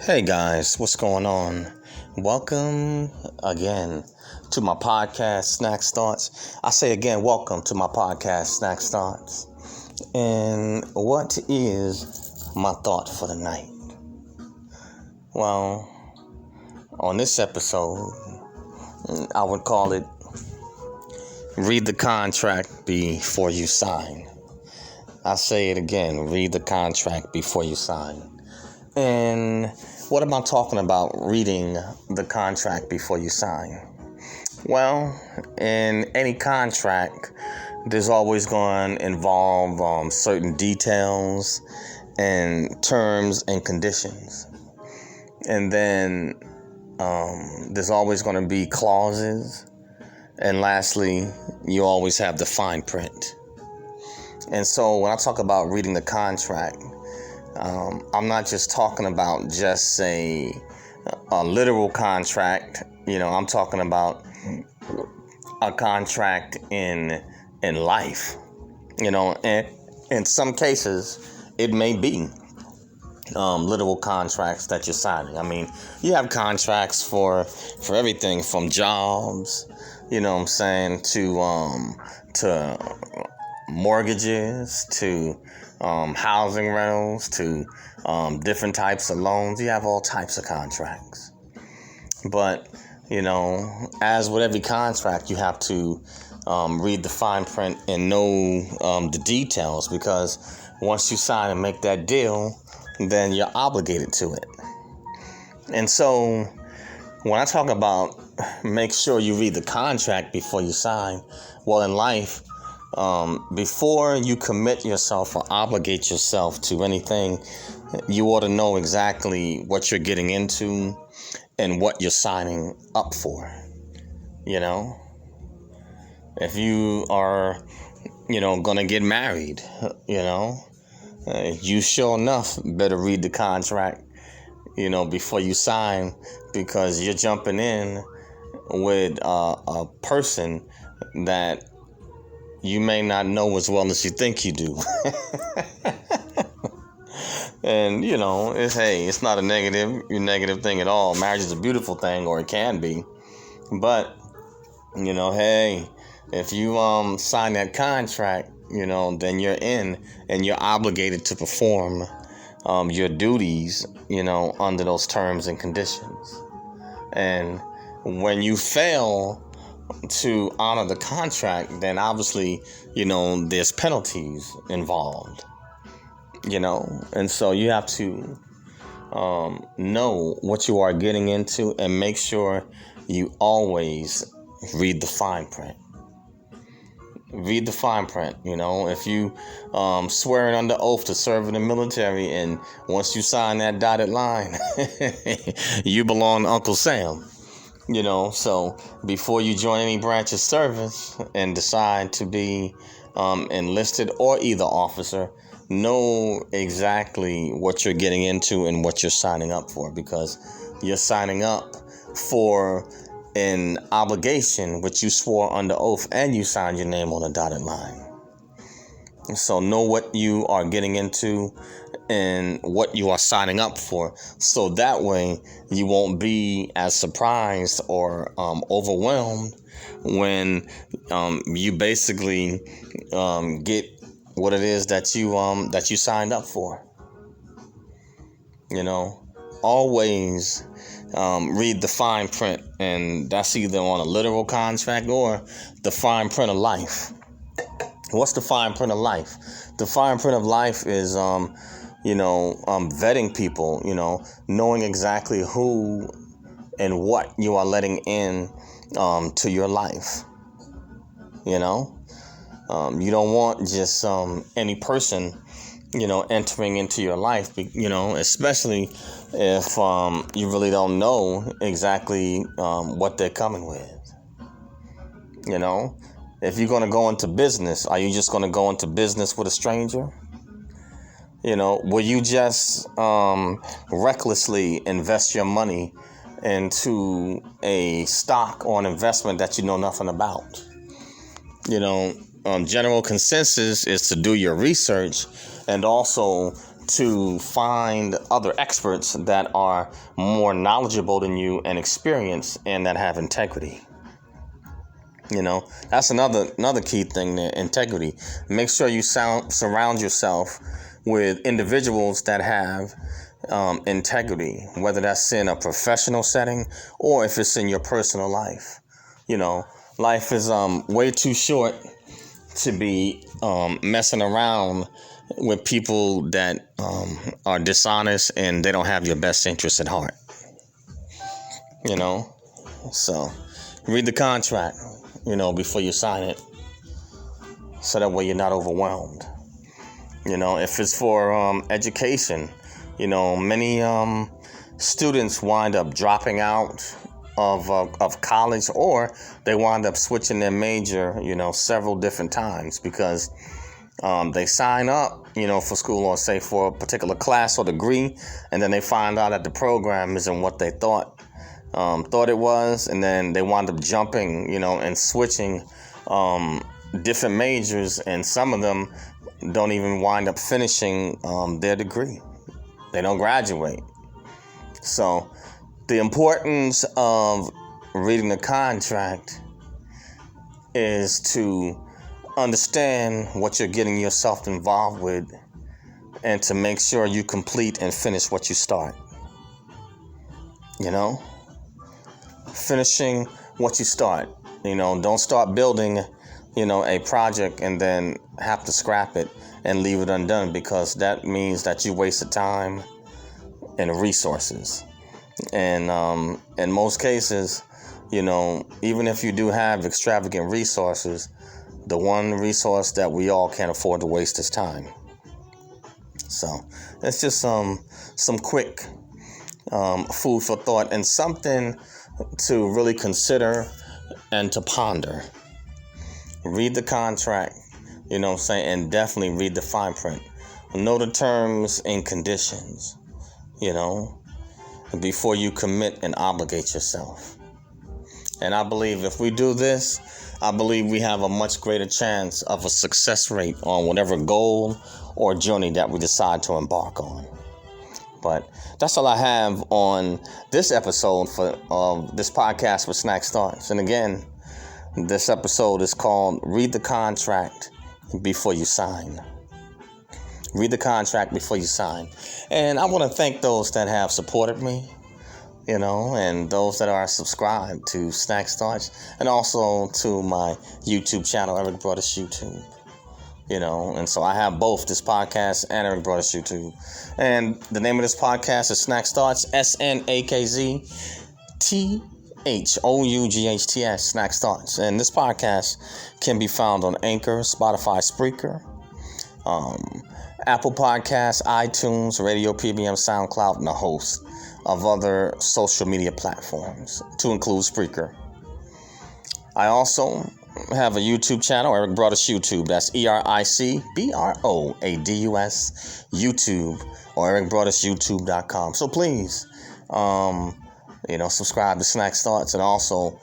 Hey guys, what's going on? Welcome again to my podcast, Snacks Thoughts. I say again, welcome to my podcast, Snacks Thoughts. And what is my thought for the night? Well, on this episode, I would call it read the contract before you sign. I say it again, read the contract before you sign. And what am I talking about reading the contract before you sign? Well, in any contract, there's always going to involve certain details and terms and conditions. And then there's always going to be clauses. And lastly, you always have the fine print. And so when I talk about reading the contract, I'm not just talking about just a literal contract. I'm talking about a contract in life. And in some cases, it may be literal contracts that you're signing. I mean, you have contracts for everything from jobs, to mortgages, to housing rentals, to different types of loans. You have all types of contracts. But, as with every contract, you have to read the fine print and know the details, because once you sign and make that deal, then you're obligated to it. And so when I talk about make sure you read the contract before you sign, well, in life, before you commit yourself or obligate yourself to anything, you ought to know exactly what you're getting into and what you're signing up for. If you are, going to get married, you sure enough better read the contract, before you sign, because you're jumping in with a person that you may not know as well as you think you do. And, it's not a negative thing at all. Marriage is a beautiful thing, or it can be. But, hey, if you sign that contract, then you're in and you're obligated to perform your duties, under those terms and conditions. And when you fail to honor the contract, then obviously, there's penalties involved, and so you have to know what you are getting into and make sure you always read the fine print. Read the fine print. If you swearing under oath to serve in the military, and once you sign that dotted line, you belong to Uncle Sam. So before you join any branch of service and decide to be enlisted or either officer, know exactly what you're getting into and what you're signing up for, because you're signing up for an obligation which you swore under oath and you signed your name on a dotted line. So know what you are getting into and what you are signing up for, so that way you won't be as surprised or overwhelmed when you basically get what it is that you signed up for. Always read the fine print, and that's either on a literal contract or the fine print of life. What's the fine print of life? The fine print of life is vetting people, knowing exactly who and what you are letting in to your life. You don't want just any person, entering into your life, especially if you really don't know exactly what they're coming with. If you're going to go into business, are you just going to go into business with a stranger? Will you just recklessly invest your money into a stock or an investment that you know nothing about? General consensus is to do your research and also to find other experts that are more knowledgeable than you and experienced and that have integrity. That's another key thing there, integrity. Make sure you surround yourself with individuals that have integrity, whether that's in a professional setting or if it's in your personal life. Life is way too short to be messing around with people that are dishonest and they don't have your best interest at heart. So read the contract, before you sign it, so that way you're not overwhelmed. If it's for education, many students wind up dropping out of college, or they wind up switching their major, several different times because they sign up, for school or say for a particular class or degree, and then they find out that the program isn't what they thought it was, and then they wind up jumping, and switching different majors, and some of them don't even wind up finishing their degree. They don't graduate. So the importance of reading the contract is to understand what you're getting yourself involved with and to make sure you complete and finish what you start. Finishing what you start. Don't start building, a project and then have to scrap it and leave it undone, because that means that you wasted time and resources. And in most cases, even if you do have extravagant resources, the one resource that we all can't afford to waste is time. So it's just some quick food for thought and something to really consider and to ponder. Read the contract, and definitely read the fine print. Know the terms and conditions, before you commit and obligate yourself. And I believe if we do this, I believe we have a much greater chance of a success rate on whatever goal or journey that we decide to embark on. But that's all I have on this episode of this podcast with Snack Starts. And again, this episode is called Read the Contract Before You Sign. Read the contract before you sign. And I want to thank those that have supported me, and those that are subscribed to Snack Starts, and also to my YouTube channel, Eric Broadus YouTube. And so I have both this podcast and Eric Broadus YouTube. And the name of this podcast is Snack Starts, SNAKZTHOUGHTS, Snack Starts. And this podcast can be found on Anchor, Spotify, Spreaker, Apple Podcasts, iTunes, Radio PBM, SoundCloud, and a host of other social media platforms, to include Spreaker. I also have a YouTube channel, Eric Broadus YouTube. That's ERICBROADUS YouTube, or EricBroadusYouTube.com. So please, subscribe to Snack Starts, and also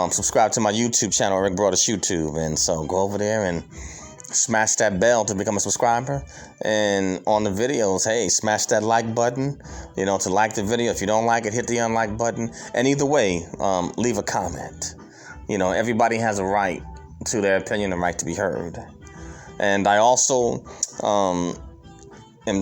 subscribe to my YouTube channel, Eric Broadus YouTube. And so go over there and smash that bell to become a subscriber. And on the videos, hey, smash that like button, to like the video. If you don't like it, hit the unlike button. And either way, leave a comment. Everybody has a right to their opinion and right to be heard. And I also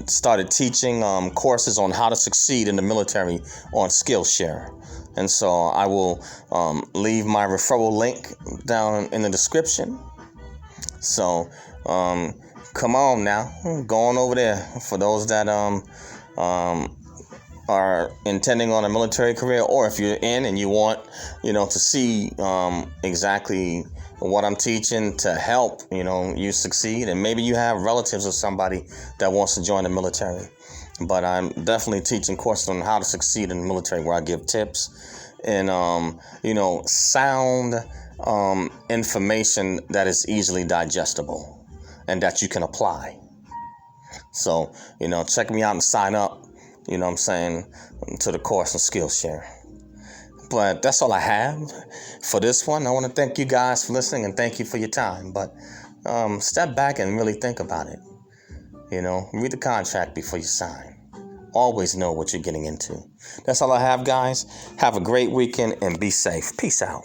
started teaching courses on how to succeed in the military on Skillshare. And so I will leave my referral link down in the description. So come on now, go on over there. For those that are intending on a military career, or if you're in and you want, to see exactly what I'm teaching to help, you succeed. And maybe you have relatives or somebody that wants to join the military. But I'm definitely teaching courses on how to succeed in the military, where I give tips and, sound information that is easily digestible and that you can apply. So, check me out and sign up, to the course on Skillshare. But that's all I have for this one. I want to thank you guys for listening and thank you for your time. But step back and really think about it. Read the contract before you sign. Always know what you're getting into. That's all I have, guys. Have a great weekend and be safe. Peace out.